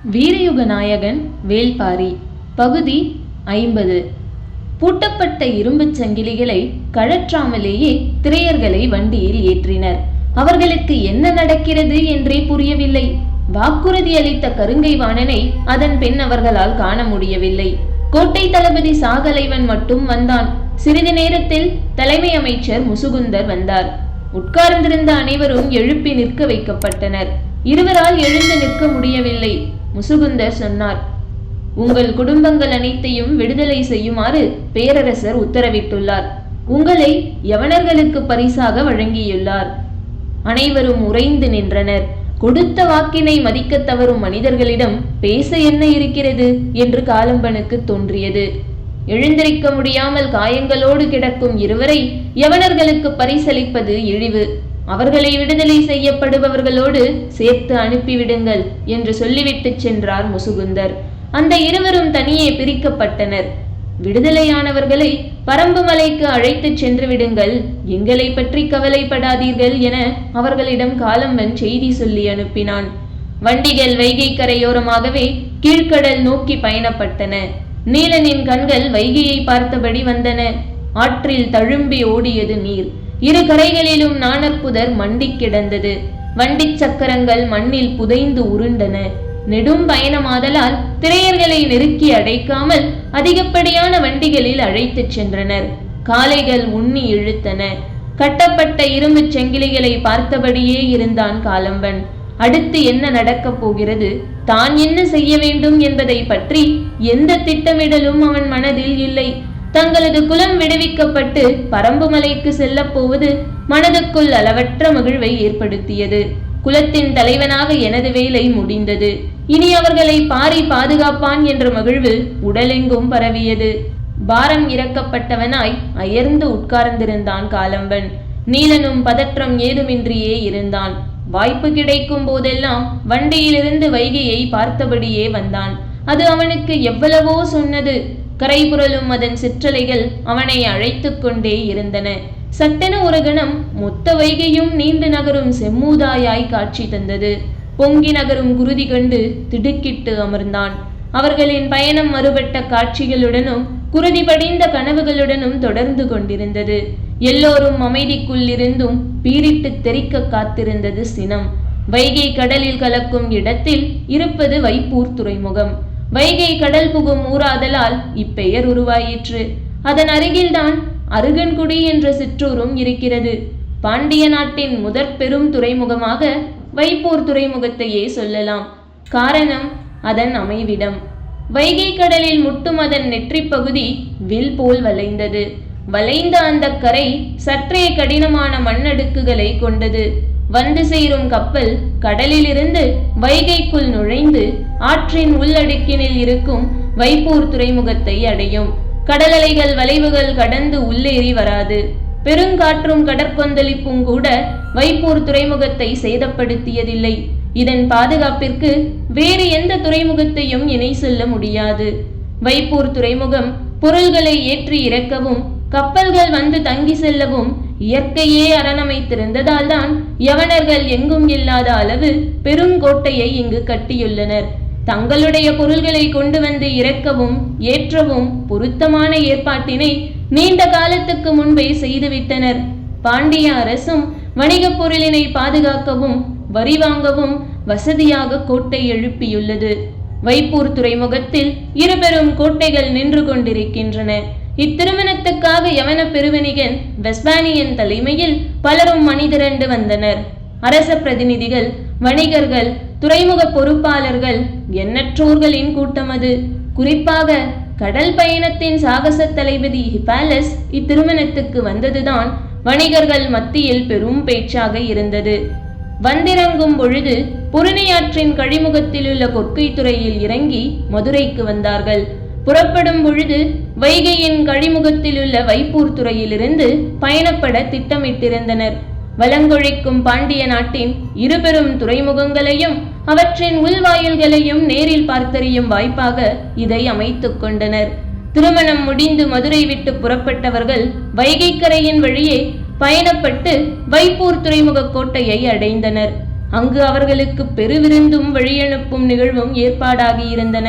வீரயுக நாயகன் வேள்பாரி பகுதி 50. பூட்டப்பட்ட இரும்புச் சங்கிலிகளை கழற்றாமலேயே திரையர்களை வண்டியில் ஏற்றினர். அவர்களுக்கு என்ன நடக்கிறது என்றே புரியவில்லை. வாக்குறுதி அளித்த கருங்கை வாணனை அதன் பின் அவர்களால் காண முடியவில்லை. கோட்டை தளபதி சாகலைவன் மட்டும் வந்தான். சிறிது நேரத்தில் தலைமை அமைச்சர் முசுகுந்தர் வந்தார். உட்கார்ந்திருந்த அனைவரும் எழுப்பி நிற்க வைக்கப்பட்டனர். இருவரால் எழுந்து நிற்க முடியவில்லை. முசுகுந்தர் சொன்னார், உங்கள் குடும்பங்கள் அனைத்தையும் விடுதலை செய்யுமாறு பேரரசர் உத்தரவிட்டுள்ளார். உங்களை யவனர்களுக்கு பரிசாக வழங்கியுள்ளார். அனைவரும் உறைந்து நின்றனர். கொடுத்த வாக்கினை மதிக்க தவறும் மனிதர்களிடம் பேச என்ன இருக்கிறது என்று காலம்பனுக்கு தோன்றியது. எழுந்திருக்க முடியாமல் காயங்களோடு கிடக்கும் இருவரை யவனர்களுக்கு பரிசளிப்பது இழிவு. அவர்களை விடுதலை செய்யப்படுபவர்களோடு சேர்த்து அனுப்பிவிடுங்கள் என்று சொல்லிவிட்டு சென்றார் முசுகுந்தர். அந்த இருவரும் தனியே பிரிக்கப்பட்டனர். விடுதலையானவர்களை பரம்புமலைக்கு அழைத்து சென்று விடுங்கள், எங்களை பற்றி கவலைப்படாதீர்கள் என அவர்களிடம் காலம்பன் செய்தி சொல்லி அனுப்பினான். வண்டிகள் வைகை கரையோரமாகவே கீழ்கடல் நோக்கி பயணப்பட்டன. நீலனின் கண்கள் வைகையை பார்த்தபடி வந்தன. ஆற்றில் தழும்பி ஓடியது நீர். இரு கரைகளிலும் நாணற்புதர் மண்டி கிடந்தது. வண்டி சக்கரங்கள் மண்ணில் புதைந்து உருண்டன. நெடும் பயணமாதலால் திரையர்களை நெருக்கி அடைக்காமல் அதிகப்படியான வண்டிகளில் அழைத்துச் சென்றனர். காளைகள் உண்ணி இழுத்தன. கட்டப்பட்ட இரும்பு செங்கிலிகளை பார்த்தபடியே இருந்தான் காலம்பன். அடுத்து என்ன நடக்கப் போகிறது, தான் என்ன செய்ய வேண்டும் என்பதை பற்றி எந்த திட்டமிடலும் அவன் மனதில் இல்லை. தங்களது குலம் விடுவிக்கப்பட்டு பரம்புமலைக்கு செல்லப் போவது மனதுக்குள் அளவற்ற மகிழ்வை ஏற்படுத்தியது. குலத்தின் தலைவனாக எனது வேலை முடிந்தது, இனி அவர்களை பாரி பாதுகாப்பான் என்ற மகிழ்வு உடலெங்கும் பரவியது. பாரம் இறக்கப்பட்டவனாய் அயர்ந்து உட்கார்ந்திருந்தான் காலம்பன். நீலனும் பதற்றம் ஏதுமின்றியே இருந்தான். வாய்ப்பு கிடைக்கும் போதெல்லாம் வண்டியிலிருந்து வைகையை பார்த்தபடியே வந்தான். அது அவனுக்கு எவ்வளவோ சொன்னது. கரைபுரலும் அதன் சிற்றலைகள் அவனை அழைத்து கொண்டே இருந்தன. சட்டென ஒரு கணம் மொத்த வைகையும் நீண்டு நகரும் செம்மூதாயாய் காட்சி தந்தது. பொங்கி நகரும் குருதி கண்டு திடுக்கிட்டு அமர்ந்தான். அவர்களின் பயணம் மறுபட்ட காட்சிகளுடனும் குருதி படிந்த கனவுகளுடனும் தொடர்ந்து கொண்டிருந்தது. எல்லோரும் அமைதிக்குள் இருந்தும் பீரிட்டு தெறிக்க காத்திருந்தது சினம். வைகை கடலில் கலக்கும் இடத்தில் இருப்பது வைப்பூர் துறைமுகம். வைகை கடல் புகும் ஊராதலால் இப்பெயர் உருவாயிற்று. அதன் அருகில்தான் அருகன்குடி என்ற சிற்றூரும் இருக்கிறது. பாண்டிய நாட்டின் முதற் பெரும் துறைமுகமாக வைப்பூர் துறைமுகத்தையே சொல்லலாம். காரணம் அதன் அமைவிடம். வைகை கடலில் முட்டும் அதன் நெற்றி பகுதி வில் போல் வளைந்தது. வளைந்த அந்த கரை சற்றே கடினமான மண்ணடுக்குகளை கொண்டது. வந்து சேரும் கப்பல் கடலிலிருந்து வைகைக்குள் நுழைந்து ஆற்றின் உள்ளடுக்கினில் இருக்கும் வைப்பூர் துறைமுகத்தை அடையும். கடலலைகள் வளைவுகள் கடந்து உள்ளேறி வராது. பெருங்காற்றும் கடற்கொந்தளிப்பும் கூட வைப்பூர் துறைமுகத்தை சேதப்படுத்தியதில்லை. இதன் பாதுகாப்பிற்கு வேறு எந்த துறைமுகத்தையும் இணை சொல்ல முடியாது. வைப்பூர் துறைமுகம் பொருள்களை ஏற்றி இறக்கவும் கப்பல்கள் வந்து தங்கி செல்லவும் இயற்கையே அரணமைத்திருந்ததால் தான் யவனர்கள் எங்கும் இல்லாத அளவு பெருங்கோட்டையை இங்கு கட்டியுள்ளனர். தங்களுடைய பொருள்களை கொண்டு வந்து இறக்கவும் ஏற்றவும் பொருத்தமான ஏற்பாட்டினை நீண்ட காலத்துக்கு முன்பே செய்துவிட்டனர். பாண்டிய அரசும் வணிகப் பொருளினை பாதுகாக்கவும் வரி வாங்கவும் வசதியாக கோட்டை எழுப்பியுள்ளது. வைப்பூர் துறைமுகத்தில் இருபெரும் கோட்டைகள் நின்று கொண்டிருக்கின்றன. இத்திருமணத்துக்காக யவன பெருவணிகன் வெஸ்பானியன் தலைமையில் பலரும் மனிதரண்டு வந்தனர். அரச பிரதிநிதிகள், வணிகர்கள், துறைமுக பொறுப்பாளர்கள், எண்ணற்றோர்களின் கூட்டம் அது. குறிப்பாக கடல் பயணத்தின் சாகச தளபதி ஹிபாலஸ் இத்திருமணத்துக்கு வந்ததுதான் வணிகர்கள் மத்தியில் பெரும் பேச்சாக இருந்தது. வந்திறங்கும் பொழுது பொருணையாற்றின் கழிமுகத்தில் உள்ள கொற்கை துறையில் இறங்கி மதுரைக்கு வந்தார்கள். புறப்படும் பொழுது வைகையின் கழிமுகத்தில் உள்ள வைப்பூர் துறையிலிருந்து பயணப்பட திட்டமிட்டிருந்தனர். வலங்கொழிக்கும் பாண்டிய நாட்டின் இருபெரும் துறைமுகங்களையும் அவற்றின் உள்வாயில்களையும் நேரில் பார்த்தறியும் வாய்ப்பாக இதை அமைத்துக் கொண்டனர். திருமணம் முடிந்து மதுரை விட்டு புறப்பட்டவர்கள் வைகைக்கரையின் வழியே பயணப்பட்டு வைப்பூர் துறைமுக கோட்டையை அடைந்தனர். அங்கு அவர்களுக்கு பெருவிருந்தும் வழியனுப்பும் நிகழ்வும் ஏற்பாடாகி இருந்தன.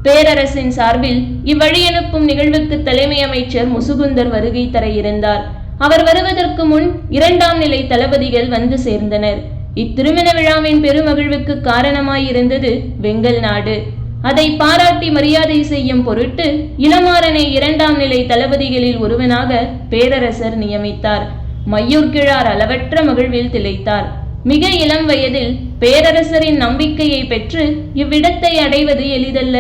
பேரரசின் சார்பில் இவ்வழியனுப்பும் நிகழ்வுக்கு தலைமை அமைச்சர் முசுகுந்தர் வருகை தர இருந்தார். அவர் வருவதற்கு முன் 2ஆம் நிலை தளபதிகள் வந்து சேர்ந்தனர். இத்திருமண விழாவின் பெருமகிழ்வுக்கு காரணமாயிருந்தது வெங்கல் நாடு. அதை பாராட்டி மரியாதை செய்யும் பொருட்டு இளமாறனை 2ஆம் நிலை தளபதிகளில் ஒருவனாக பேரரசர் நியமித்தார். மையூர்கிழார் அளவற்ற மகிழ்வில் திளைத்தார். மிக இளம் வயதில் பேரரசரின் நம்பிக்கையை பெற்று இவ்விடத்தை அடைவது எளிதல்ல.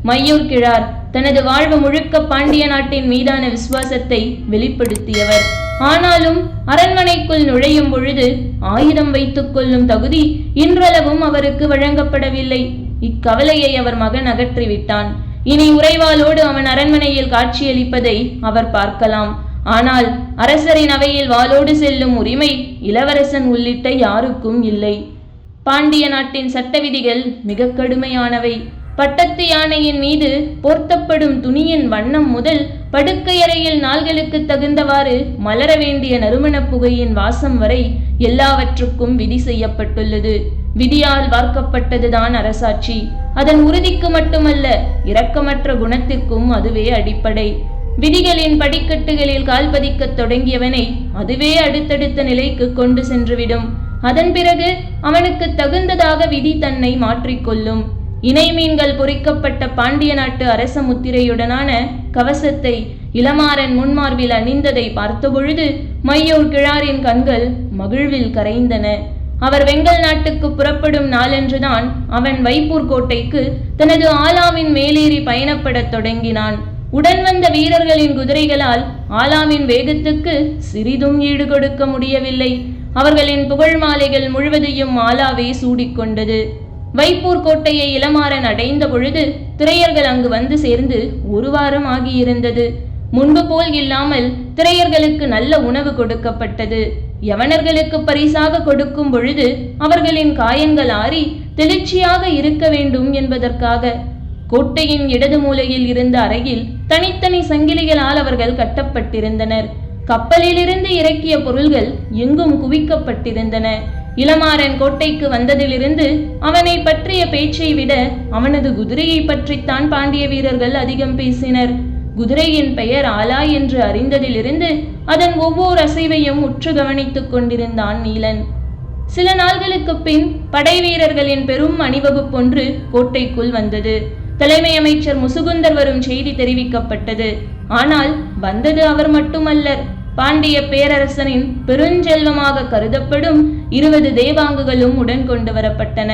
மையூர்கிழார் தனது வாழ்வு முழுக்க பாண்டிய நாட்டின் மீதான விசுவாசத்தை வெளிப்படுத்தியவர். ஆனாலும் அரண்மனைக்குள் நுழையும் பொழுது ஆயுதம் வைத்துக் கொள்ளும் தகுதி இன்றளவும் அவருக்கு வழங்கப்படவில்லை. இக்கவலையை அவர் மகன் அகற்றிவிட்டான். இனி உறைவாளோடு அவன் அரண்மனையில் காட்சியளிப்பதை அவர் பார்க்கலாம். ஆனால் அரசரின் அவையில் வாளோடு செல்லும் உரிமை இளவரசன் உள்ளிட்ட யாருக்கும் இல்லை. பாண்டிய நாட்டின் சட்ட விதிகள் மிக கடுமையானவை. பட்டத்து யானையின் மீது போர்த்தப்படும் துணியின் வண்ணம் முதல் படுக்கையறையில் நாள்களுக்கு தகுந்தவாறு மலர வேண்டிய நறுமணப் புகையின் வாசம் வரை எல்லாவற்றுக்கும் விதி செய்யப்பட்டுள்ளது. விதியால் வார்க்கப்பட்டதுதான் அரசாட்சி. அதன் உறுதிக்கு மட்டுமல்ல, இரக்கமற்ற குணத்திற்கும் அதுவே அடிப்படை. விதிகளின் படிக்கட்டுகளில் கால்பதிக்க தொடங்கியவனை அதுவே அடுத்தடுத்த நிலைக்கு கொண்டு சென்றுவிடும். அதன் பிறகு அவனுக்கு தகுந்ததாக விதி தன்னை மாற்றிக்கொள்ளும். இணை மீன்கள் பொறிக்கப்பட்ட பாண்டிய நாட்டு அரச முத்திரையுடனான கவசத்தை இளமாறன் முன்மார்பில் அணிந்ததை பார்த்தபொழுது மையூர்கிழாரின் கண்கள் மகிழ்வில் கரைந்தன. அவர் வெங்கல் நாட்டுக்கு புறப்படும் நாளன்றுதான் அவன் வைப்பூர் கோட்டைக்கு தனது ஆலாவின் மேலேறி பயணப்படத் தொடங்கினான். உடன் வந்த வீரர்களின் குதிரைகளால் ஆலாவின் வேகத்துக்கு சிறிதும் ஈடு கொடுக்க முடியவில்லை. அவர்களின் புகழ் மாலைகள் முழுவதையும் ஆலாவே சூடிக்கொண்டது. வைப்பூர் கோட்டையை இளமாறன் அடைந்த பொழுது திரையர்கள் அங்கு வந்து சேர்ந்து 1 வாரம் ஆகியிருந்தது. முன்பு போல் இல்லாமல் திரையர்களுக்கு நல்ல உணவு கொடுக்கப்பட்டது. யவனர்களுக்கு பரிசாக கொடுக்கும் பொழுது அவர்களின் காயங்கள் ஆறி தெளிர்ச்சியாக இருக்க வேண்டும் என்பதற்காக கோட்டையின் இடது மூலையில் இருந்த அறையில் தனித்தனி சங்கிலிகளால் அவர்கள் கட்டப்பட்டிருந்தனர். கப்பலிலிருந்து இறக்கிய பொருள்கள் எங்கும் குவிக்கப்பட்டிருந்தன. இளமாறன் கோட்டைக்கு வந்ததிலிருந்து அவனை பற்றிய பேச்சை விட அவனது குதிரையை பற்றித்தான் பாண்டிய வீரர்கள் அதிகம் பேசினர். குதிரையின் பெயர் ஆலா என்று அறிந்ததிலிருந்து அதன் ஒவ்வொரு அசைவையும் உற்று கவனித்துக் கொண்டிருந்தான் நீலன். சில நாள்களுக்கு பின் படை வீரர்களின் பெரும் அணிவகுப்பொன்று கோட்டைக்குள் வந்தது. தலைமை அமைச்சர் முசுகுந்தர் வரும் செய்தி தெரிவிக்கப்பட்டது. ஆனால் வந்தது அவர் மட்டுமல்லர். பாண்டிய பேரரசனின் பெருஞ்செல்வமாக கருதப்படும் 20 தேவாங்குகளும் உடன் கொண்டு வரப்பட்டன.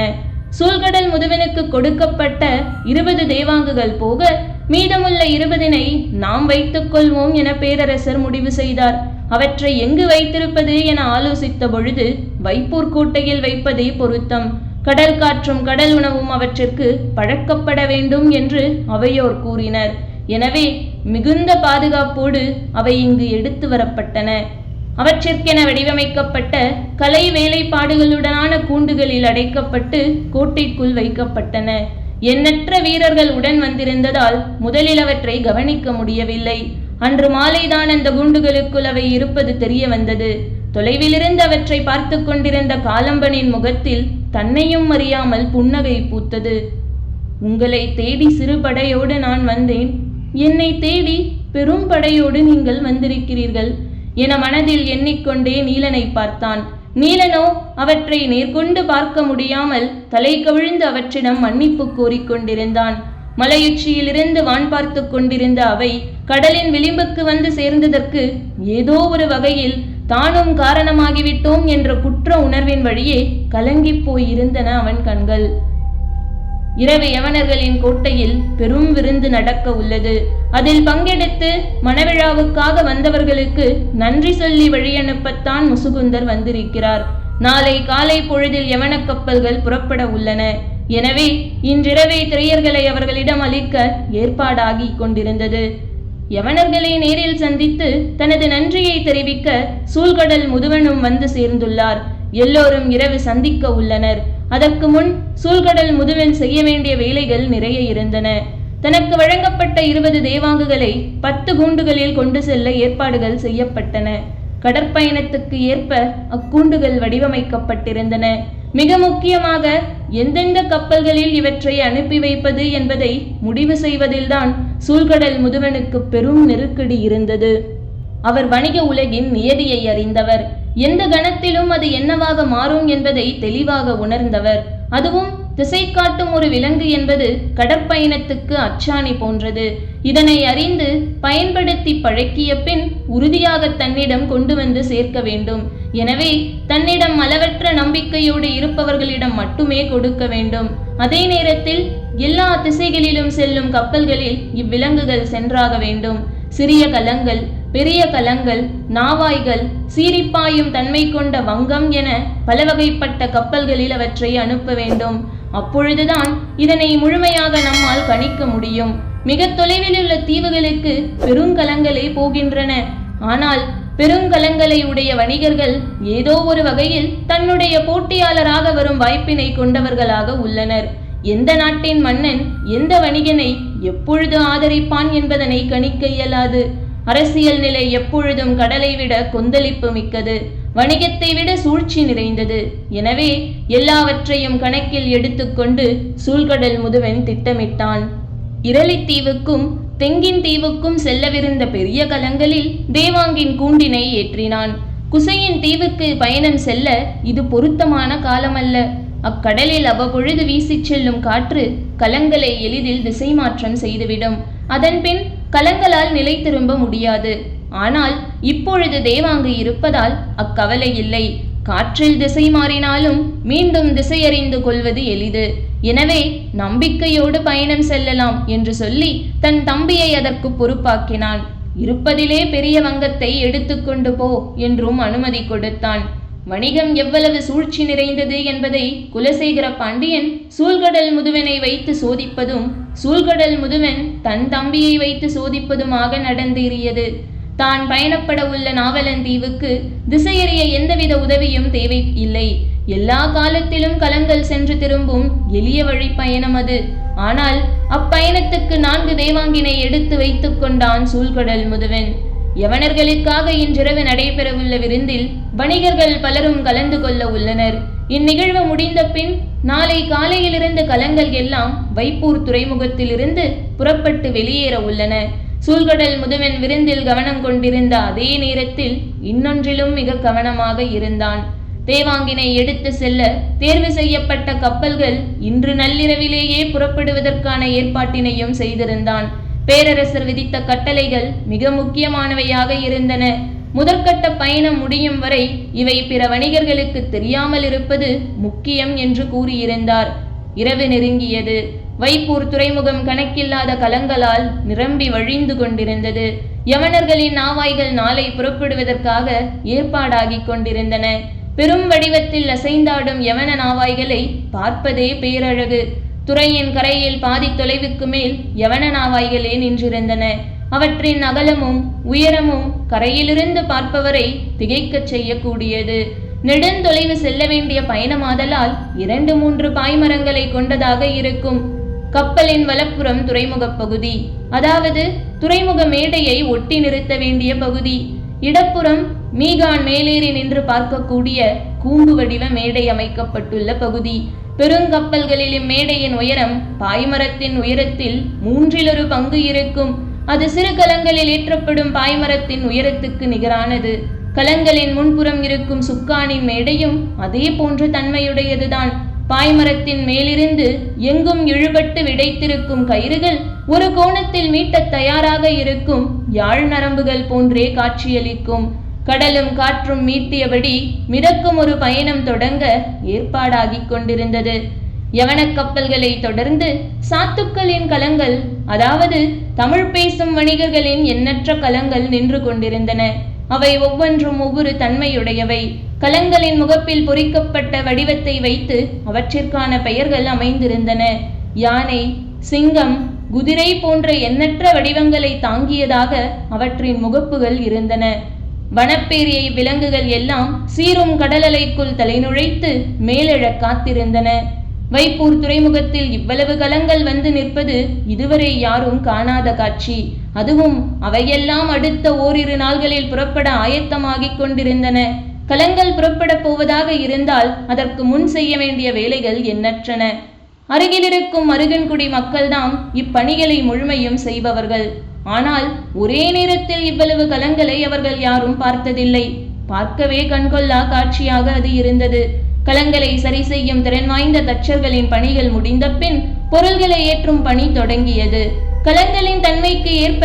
சூழ்கடல் முதுவனுக்கு கொடுக்கப்பட்ட 20 தேவாங்குகள் போக மீதமுள்ள 20 நாம் வைத்துக் கொள்வோம் என பேரரசர் முடிவு செய்தார். அவற்றை எங்கு வைத்திருப்பது என ஆலோசித்த பொழுது வைப்பூர் கோட்டையில் வைப்பதே பொருத்தம். கடல் காற்றும் கடல் உணவும் அவற்றிற்கு பழக்கப்பட வேண்டும் என்று அவையோர் கூறினர். எனவே மிகுந்த பாதுகாப்போடு அவை இங்கு எடுத்து வரப்பட்டன. அவற்றிற்கென வடிவமைக்கப்பட்ட கலை வேலைப்பாடுகளுடனான கூண்டுகளில் அடைக்கப்பட்டு கோட்டைக்குள் வைக்கப்பட்டன. எண்ணற்ற வீரர்கள் உடன் வந்திருந்ததால் முதலில் அவற்றை கவனிக்க முடியவில்லை. அன்று மாலைதான் அந்த கூண்டுகளுக்குள் அவை இருப்பது தெரிய வந்தது. தொலைவிலிருந்து அவற்றை பார்த்து கொண்டிருந்த காலம்பனின் முகத்தில் தன்னையும் அறியாமல் புன்னகை பூத்தது. உங்களை தேடி சிறு படையோடு நான் வந்தேன், என்னை தேடி பெரும் படையோடு நீங்கள் வந்திருக்கிறீர்கள் என மனதில் எண்ணிக்கொண்டே நீலனை பார்த்தான். நீலனோ அவற்றை நேர்கொண்டு பார்க்க முடியாமல் தலை கவிழ்ந்து அவற்றிடம் மன்னிப்பு கோரிக்கொண்டிருந்தான். மலையுச்சியிலிருந்து வான் பார்த்து கொண்டிருந்த அவை கடலின் விளிம்புக்கு வந்து சேர்ந்ததற்கு ஏதோ ஒரு வகையில் தானும் காரணமாகிவிட்டோம் என்ற குற்ற உணர்வின் வழியே கலங்கி போயிருந்தன அவன் கண்கள். இரவு யவனர்களின் கோட்டையில் பெரும் விருந்து நடக்க உள்ளது. அதில் பங்கெடுத்து மணவிழாவுக்காக வந்தவர்களுக்கு நன்றி சொல்லி வழியனுப்பத்தான் முசுகுந்தர் வந்திருக்கிறார். நாளை காலை பொழுதில் யவன கப்பல்கள் புறப்பட உள்ளன. எனவே இன்றிரவே திரையர்களை அவர்களிடம் அளிக்க ஏற்பாடாகி கொண்டிருந்தது. யவனர்களை நேரில் சந்தித்து தனது நன்றியை தெரிவிக்க சூழ்கடல் முதுவனும் வந்து சேர்ந்துள்ளார். எல்லோரும் இரவு சந்திக்க உள்ளனர். அதற்கு முன் சூழ்கடல் முதுவன் செய்ய வேண்டிய வேலைகள் நிறைய இருந்தன. தனக்கு வழங்கப்பட்ட 20 தேவாங்குகளை 10 கூண்டுகளில் கொண்டு செல்ல ஏற்பாடுகள் செய்யப்பட்டன. கடற்பயணத்துக்கு ஏற்ப அக்கூண்டுகள் வடிவமைக்கப்பட்டிருந்தன. மிக முக்கியமாக எந்தெந்த கப்பல்களில் இவற்றை அனுப்பி வைப்பது என்பதை முடிவு செய்வதில்தான் சூழ்கடல் முதுவனுக்கு பெரும் நெருக்கடி இருந்தது. அவர் வணிக உலகின் நியதியை அறிந்தவர். எந்த கணத்திலும் அது என்னவாக மாறும் என்பதை தெளிவாக உணர்ந்தவர். அதுவும் திசை காட்டும் ஒரு விலங்கு என்பது கடற்பயணத்துக்கு அச்சாணி போன்றது. இதனை அறிந்து பயன்படுத்தி பழக்கிய பின் உறுதியாக தன்னிடம் கொண்டு வந்து சேர்க்க வேண்டும். எனவே தன்னிடம் அளவற்ற நம்பிக்கையோடு இருப்பவர்களிடம் மட்டுமே கொடுக்க வேண்டும். அதே நேரத்தில் எல்லா திசைகளிலும் செல்லும் கப்பல்களில் இவ்விலங்குகள் சென்றாக வேண்டும். சிறிய கலங்கள், பெரிய கலங்கள், நாவாய்கள், சீரிப்பாயும் தன்மை கொண்ட வங்கம் என பல வகைப்பட்ட கப்பல்களில் அவற்றை அனுப்ப வேண்டும். அப்பொழுதுதான் இதனை முழுமையாக நம்மால் கணிக்க முடியும். மிக தொலைவில் உள்ள தீவுகளுக்கு பெருங்கலங்களே போகின்றன. ஆனால் பெருங்கலங்களை உடைய வணிகர்கள் ஏதோ ஒரு வகையில் தன்னுடைய போட்டியாளராக வரும் வாய்ப்பினை கொண்டவர்களாக உள்ளனர். எந்த நாட்டின் மன்னன் எந்த வணிகனை எப்பொழுது ஆதரிப்பான் என்பதனை கணிக்க இயலாது. அரசியல் நிலை எப்பொழுதும் கடலை விட கொந்தளிப்பு மிக்கது, வணிகத்தை விட சூழ்ச்சி நிறைந்தது. எனவே எல்லாவற்றையும் கணக்கில் எடுத்துக்கொண்டு சூழ்கடல் முதுவன் திட்டமிட்டான். இரளித்தீவுக்கும் தெங்கின் தீவுக்கும் செல்லவிருந்த பெரிய கலங்களில் தேவாங்கின் கூண்டினை ஏற்றினான். குசையின் தீவுக்கு பயணம் செல்ல இது பொருத்தமான காலமல்ல. அக்கடலில் அவ்வப்பொழுது வீசி செல்லும் காற்று கலங்களை எளிதில் திசை மாற்றம் செய்துவிடும். அதன்பின் கலங்களால் நிலை திரும்ப முடியாது. ஆனால் இப்பொழுது தேவாங்கு இருப்பதால் அக்கவலை இல்லை. காற்றில் திசை மாறினாலும் மீண்டும் திசையறிந்து கொள்வது எளிது. எனவே நம்பிக்கையோடு பயணம் செல்லலாம் என்று சொல்லி தன் தம்பியை அதற்கு பொறுப்பாக்கினான். இருப்பதிலே பெரிய வங்கத்தை எடுத்துக்கொண்டு போ என்றும் அனுமதி கொடுத்தான். வணிகம் எவ்வளவு சூழ்ச்சி நிறைந்தது என்பதை குலசேகர பாண்டியன் சூழ்கடல் முதுவனை வைத்து சோதிப்பதும் சூழ்கடல் முதுவன் தன் தம்பியை வைத்து சோதிப்பதுமாக நடந்தேறியது. தான் பயணப்பட உள்ள நாவலந்தீவுக்கு திசையறிய எந்தவித உதவியும் தேவை இல்லை. எல்லா காலத்திலும் கலங்கள் சென்று திரும்பும் எளிய வழி பயணம் அது. ஆனால் அப்பயணத்துக்கு 4 தேவாங்கினை எடுத்து வைத்துக் கொண்டான் சூழ்கடல் முதுவன். யவனர்களுக்காக இன்றிரவு நடைபெறவுள்ள விருந்தில் வணிகர்கள் பலரும் கலந்து கொள்ள உள்ளனர். இந்நிகழ்வு முடிந்த பின் நாளை காலையிலிருந்து கலங்கள் எல்லாம் வைப்பூர் துறைமுகத்திலிருந்து புறப்பட்டு வெளியேற உள்ளன. சூழ்கடல் முதுவன் விருந்தில் கவனம் கொண்டிருந்த அதே நேரத்தில் இன்னொன்றிலும் மிக கவனமாக இருந்தான். தேவாங்கினை எடுத்து செல்ல தேர்வு செய்யப்பட்ட கப்பல்கள் இன்று நள்ளிரவிலேயே புறப்படுவதற்கான ஏற்பாட்டினையும் செய்திருந்தான். பேரரசர் விதித்த கட்டளைகள் மிக முக்கியமானவையாக இருந்தன. முதற்கட்ட பயணம் முடியும் வரை இவை பிற வணிகர்களுக்கு தெரியாமல் இருப்பது முக்கியம் என்று கூறியிருந்தார். இரவு நெருங்கியது. வைப்பூர் துறைமுகம் கணக்கில்லாத கலங்களால் நிரம்பி வழிந்து கொண்டிருந்தது. யவனர்களின் நாவாய்கள் நாளை புறப்படுவதற்காக ஏற்பாடாகிக் கொண்டிருந்தன. பெரும் வடிவத்தில் அசைந்தாடும் யவன நாவாய்களை பார்ப்பதே பேரழகு. துறையின் கரையில் பாதி தொலைவுக்கு மேல் யவன நாவாய்களே நின்றிருந்தன. அவற்றின் அகலமும் உயரமும் கரையிலிருந்து பார்ப்பவரை திகைக்கச் செய்யக்கூடியது. நெடுந்தொலைவு செல்ல வேண்டிய பயணமாதலால் 2-3 பாய்மரங்களை கொண்டதாக இருக்கும். கப்பலின் வலப்புறம் துறைமுகப் பகுதி, அதாவது துறைமுக மேடையை ஒட்டி நிறுத்த வேண்டிய பகுதி. இடப்புறம் மீகான் மேலேறி நின்று பார்க்கக்கூடிய கூம்பு வடிவ மேடை அமைக்கப்பட்டுள்ள பகுதி. பெருங்கப்பல்களில் இம்மேடையின் உயரம் பாய்மரத்தின் உயரத்தில் 1/3 பங்கு இருக்கும். அது சிறு கலங்களில் ஏற்றப்படும் பாய்மரத்தின் உயரத்துக்கு நிகரானது. கலங்களின் முன்புறம் இருக்கும் சுக்கானின் மேடையும் அதே போன்ற தன்மையுடையதுதான். பாய்மரத்தின் மேலிருந்து எங்கும் இழுபட்டு விடைத்திருக்கும் கயிறுகள் ஒரு கோணத்தில் மீட்டத் தயாராக இருக்கும் யாழ் நரம்புகள் போன்றே காட்சியளிக்கும். கடலும் காற்றும் மீட்டியபடி மிதக்கும் ஒரு பயணம் தொடங்க ஏற்பாடாகிக் கொண்டிருந்தது. யவன கப்பல்களை தொடர்ந்து சாத்துக்களின் கலங்கள், அதாவது தமிழ் பேசும் வணிகர்களின் எண்ணற்ற கலங்கள் நின்று கொண்டிருந்தன. அவை ஒவ்வொன்றும் ஒவ்வொரு தன்மையுடையவை. கலங்களின் முகப்பில் பொறிக்கப்பட்ட வடிவத்தை வைத்து அவற்றிற்கான பெயர்கள் அமைந்திருந்தன. யானை, சிங்கம், குதிரை போன்ற எண்ணற்ற வடிவங்களை தாங்கியதாக அவற்றின் முகப்புகள் இருந்தன. வனப்பேரிய விலங்குகள் எல்லாம் சீரும் கடலலைக்குள் தலைநுழைத்து மேலெழ காத்திருந்தன. வைப்பூர் துறைமுகத்தில் இவ்வளவு கலங்கள் வந்து நிற்பது இதுவரை யாரும் காணாத காட்சி. அதுவும் அவையெல்லாம் அடுத்த ஓரிரு நாள்களில் புறப்பட ஆயத்தமாகிக் கொண்டிருந்தன. கலங்கள் புறப்பட போவதாக இருந்தால் அதற்கு முன் செய்ய வேண்டிய வேலைகள் எண்ணற்றன. அருகிலிருக்கும் அருகன்குடி மக்கள்தாம் இப்பணிகளை முழுமையும் செய்பவர்கள். ஆனால் ஒரே நேரத்தில் இவ்வளவு கலங்களை அவர்கள் யாரும் பார்த்ததில்லை. பார்க்கவே கண்கொள்ளா காட்சியாக அது இருந்தது. கலங்களை சரி செய்யும் திறன் வாய்ந்த தச்சர்களின் பணிகள் முடிந்த பின் பொருள்களை ஏற்றும் பணி தொடங்கியது. கலங்களின் தன்மைக்கு ஏற்ப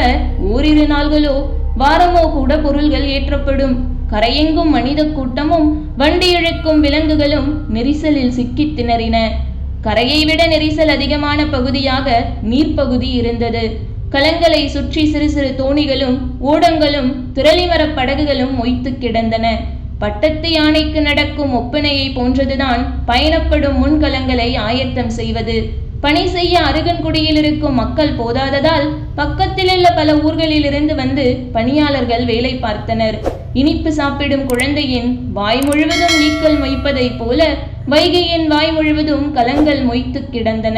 ஓரிரு நாள்களோ வாரமோ கூட பொருள்கள் ஏற்றப்படும். கரையெங்கும் மனித கூட்டமும் வண்டி இழுக்கும் விலங்குகளும் நெரிசலில் சிக்கி திணறின. கரையை விட நெரிசல் அதிகமான பகுதியாக நீர்ப்பகுதி இருந்தது. கலங்களை சுற்றி சிறு சிறு தோணிகளும் ஓடங்களும் திரளிமரப் படகுகளும் மொய்த்து கிடந்தன. பட்டத்து யானைக்கு நடக்கும் ஒப்பனையை போன்றதுதான் பயணப்படும் முன்கலங்களை ஆயத்தம் செய்வது. பணி செய்ய அருகன்குடியில் இருக்கும் மக்கள் போதாததால் பக்கத்திலுள்ள பல ஊர்களிலிருந்து வந்து பணியாளர்கள் வேலை பார்த்தனர். இனிப்பு சாப்பிடும் குழந்தையின் வாய் முழுவதும் ஈக்கள் மொய்ப்பதைப் போல வைகையின் வாய் முழுவதும் கலங்கள் மொய்த்து கிடந்தன.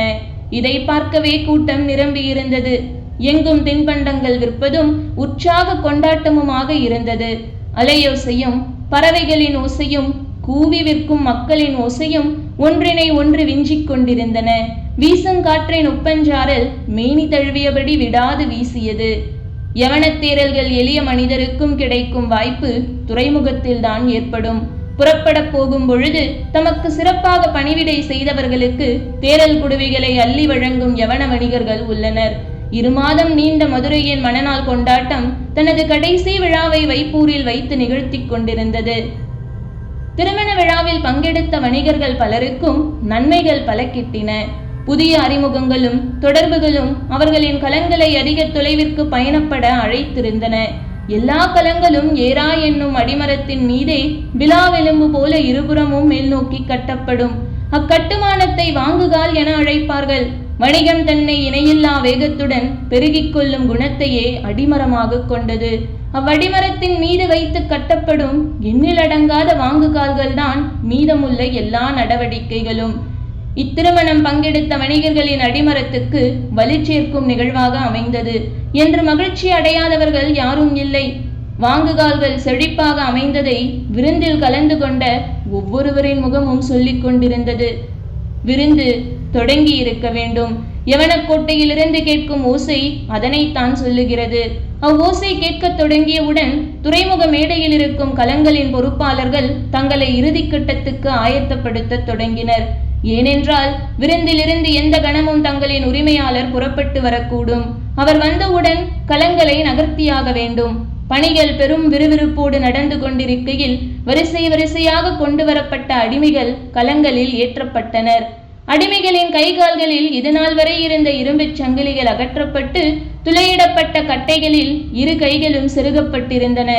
இதை பார்க்கவே கூட்டம் நிரம்பியிருந்தது. எங்கும் தின்பண்டங்கள் விற்பதும் உற்சாக கொண்டாட்டமுமாக இருந்தது. அலையோசையும் பறவைகளின் ஓசையும் கூவி விற்கும் மக்களின் ஓசையும் ஒன்றினை ஒன்று விஞ்சிக் கொண்டிருந்தன. வீசுங்காற்றின் ஒப்பஞ்சாரல் மேனி தழுவியபடி விடாது வீசியது. யவனத்தேரல்கள் எளிய மனிதருக்கும் கிடைக்கும் வாய்ப்பு துறைமுகத்தில்தான் ஏற்படும். புறப்பட போகும் பொழுது தமக்கு சிறப்பாக பணிவிடை செய்தவர்களுக்கு தேரல் குடுவைகளை அள்ளி வழங்கும் யவன வணிகர்கள் உள்ளனர். 2 மாதம் நீண்ட மதுரையின் மணநாள் கொண்டாட்டம் தனது கடைசி விழாவை வைப்பூரில் வைத்து நிகழ்த்தி கொண்டிருந்தது. திருமண விழாவில் பங்கெடுத்த வணிகர்கள் பலருக்கும் நன்மைகள் பல கிட்டின. புதிய அறிமுகங்களும் தொடர்புகளும் அவர்களின் கலங்களை அதிக தொலைவிற்கு பயணப்பட அழைத்திருந்தன. எல்லா கலங்களும் ஏரா என்னும் அடிமரத்தின் மீதே விலாவெலும்பு போல இருபுறமும் மேல் நோக்கி கட்டப்படும். அக்கட்டுமானத்தை வாங்குகால் என அழைப்பார்கள். வணிகம் தன்னை இணையில்லா வேகத்துடன் பெருகிக் கொள்ளும் குணத்தையே அடிமரமாக கொண்டது. அவ்வடிமரத்தின் மீது வைத்து கட்டப்படும் எண்ணிலடங்காத வாங்குகால்கள் தான் மீதமுள்ள எல்லா நடவடிக்கைகளும். இத்திருமணம் பங்கெடுத்த வணிகர்களின் அடிமரத்துக்கு வலி சேர்க்கும் நிகழ்வாக அமைந்தது என்று மகிழ்ச்சி அடையாதவர்கள் யாரும் இல்லை. வாங்குகால்கள் செழிப்பாக அமைந்ததை விருந்தில் கலந்து கொண்ட ஒவ்வொருவரின் முகமும் சொல்லிக் கொண்டிருந்தது. விருந்து தொடங்கி இருக்க வேண்டும். யவனக்கோட்டையிலிருந்து கேட்கும் ஓசை அதனைத்தான் சொல்லுகிறது. அவ்வோசை கேட்கத் தொடங்கியவுடன் துறைமுக மேடையில் இருக்கும் கலங்களின் பொறுப்பாளர்கள் தங்களை இறுதி கட்டத்துக்கு ஆயத்தப்படுத்த தொடங்கினர். ஏனென்றால் விருந்திலிருந்து எந்த கணமும் தங்களின் உரிமையாளர் புறப்பட்டு வரக்கூடும். அவர் வந்தவுடன் கலங்களை நகர்த்தியாக வேண்டும். பணிகள் பெரும் விறுவிறுப்போடு நடந்து கொண்டிருக்கையில் வரிசை வரிசையாக கொண்டு வரப்பட்ட அடிமைகள் கலங்களில் ஏற்றப்பட்டனர். அடிமைகளின் கைகால்களில் இதுநாள் வரை இருந்த இரும்புச் சங்கிலிகள் அகற்றப்பட்டு துளையிடப்பட்ட கட்டைகளில் 2 கைகளும் செருகப்பட்டிருந்தன.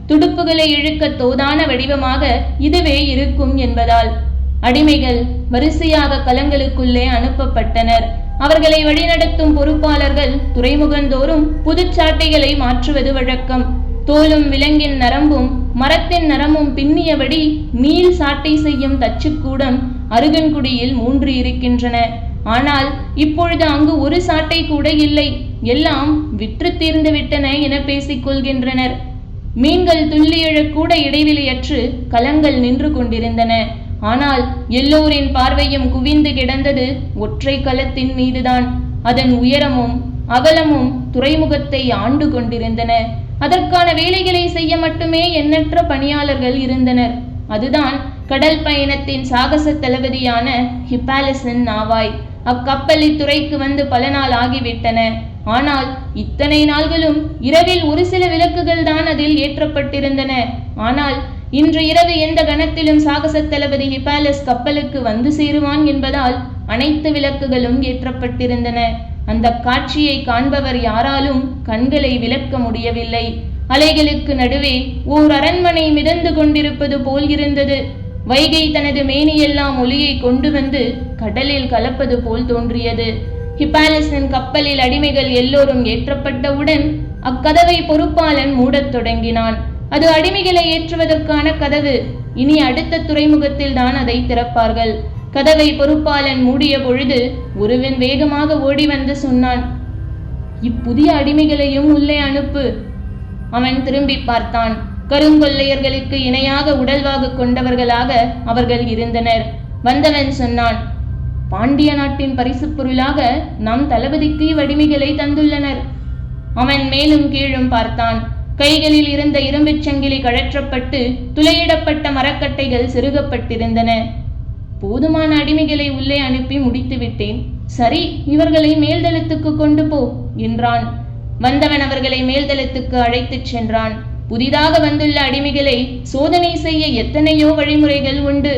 துடுப்புகளை இழுக்க தோதான வடிவமாக இதுவே இருக்கும் என்பதால் அடிமைகள் வரிசையாக கலங்களுக்குள்ளே அனுப்பப்பட்டனர். அவர்களை வழிநடத்தும் பொறுப்பாளர்கள் துறைமுகந்தோறும் புதுச்சாட்டைகளை மாற்றுவது வழக்கம். தோலும் விலங்கின் நரம்பும் மரத்தின் நரம்பும் பின்னியபடி நீள் சாட்டை செய்யும் தச்சுக்கூடம் அருகன்குடியில் 3 இருக்கின்றன. ஆனால் இப்பொழுது அங்கு ஒரு சாட்டை கூட இல்லை. எல்லாம் விற்று தீர்ந்து விட்டன என பேசிக் கொள்கின்றனர். மீன்கள் துள்ளி எழக்கூட இடைவெளியற்று கலங்கள் நின்று கொண்டிருந்தன. ஆனால் எல்லோரின் பார்வையும் குவிந்து கிடந்தது ஒற்றை கலத்தின் மீதுதான். அதன் உயரமும் அகலமும் துறைமுகத்தை ஆண்டு கொண்டிருந்தன. அதற்கான வேலைகளை செய்ய மட்டுமே எண்ணற்ற பணியாளர்கள் இருந்தனர். அதுதான் கடல் பயணத்தின் சாகச தளபதியான ஹிப்பாலசன் நாவாய். அக்கப்பல் இத்துறைக்கு வந்து பல நாள் ஆகிவிட்டன. ஆனால் இத்தனை நாள்களும் இரவில் ஒரு சில விளக்குகள் தான் அதில் ஏற்றப்பட்டிருந்தன. ஆனால் இன்று இரவு எந்த கணத்திலும் சாகச தளபதி ஹிப்பாலஸ் கப்பலுக்கு வந்து சேருவான் என்பதால் அனைத்து விளக்குகளும் ஏற்றப்பட்டிருந்தன. அந்த காட்சியை காண்பவர் யாராலும் கண்களை விலக்க முடியவில்லை. அலைகளுக்கு நடுவே ஓர் அரண்மனை மிதந்து கொண்டிருப்பது போல் இருந்தது. வைகை தனது மேனியெல்லாம் ஒளியை கொண்டு வந்து கடலில் கலப்பது போல் தோன்றியது. ஹிப்பாலஸின் கப்பலில் அடிமைகள் எல்லோரும் ஏற்றப்பட்டவுடன் அக்கதவை பொறுப்பாளன் மூடத் தொடங்கினான். அது அடிமைகளை ஏற்றுவதற்கான கதவு. இனி அடுத்த துறைமுகத்தில் தான் அதை திறப்பார்கள். கதவை பொறுப்பாளன் மூடிய பொழுது ஒருவன் வேகமாக ஓடி வந்து சொன்னான், இப்புதிய அடிமைகளையும் உள்ளே அனுப்பு. அவன் திரும்பி பார்த்தான். கருங்கொள்ளையர்களுக்கு இணையாக உடல்வாகு கொண்டவர்களாக அவர்கள் இருந்தனர். வந்தவன் சொன்னான், பாண்டிய நாட்டின் பரிசு பொருளாக நம் தளபதிக்கு வடிமைகளை தந்துள்ளனர். அவன் மேலும் கீழும் பார்த்தான். கைகளில் இருந்த இரும்புச் சங்கிலி கழற்றப்பட்டு துளையிடப்பட்ட மரக்கட்டைகள் செருகப்பட்டிருந்தன. போதுமான அடிமைகளை உள்ளே அனுப்பி முடித்து விட்டேன். சரி, இவர்களை மேல்தளத்துக்கு கொண்டு போ என்றான். வந்தவன் அவர்களை மேல்தளத்துக்கு அழைத்துச் சென்றான். புதிதாக வந்துள்ள அடிமைகளை சோதனை செய்ய எத்தனையோ வழிமுறைகள் உண்டு.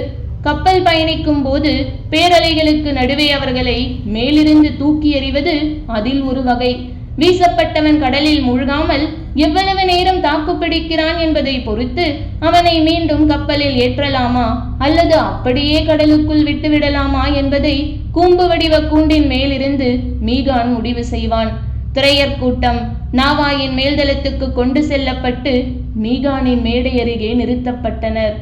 கப்பல் பயணிக்கும் போது பேரலைகளுக்கு நடுவே அவர்களை மேலிருந்து தூக்கி எறிவது அதில் ஒரு வகை. வீசப்பட்டவன் கடலில் மூழ்காமல் எவ்வளவு நேரம் தாக்குப்பிடிக்கிறான் என்பதை பொறுத்து அவனை மீண்டும் கப்பலில் ஏற்றலாமா அல்லது அப்படியே கடலுக்குள் விட்டுவிடலாமா என்பதை கூம்பு வடிவ கூண்டின் மேலிருந்து மீகான் முடிவு செய்வான். திரையர் கூட்டம் நாவாயின் மேல்தளத்துக்கு கொண்டு செல்லப்பட்டு மீகானின் மேடை அருகே நிறுத்தப்பட்டனர்.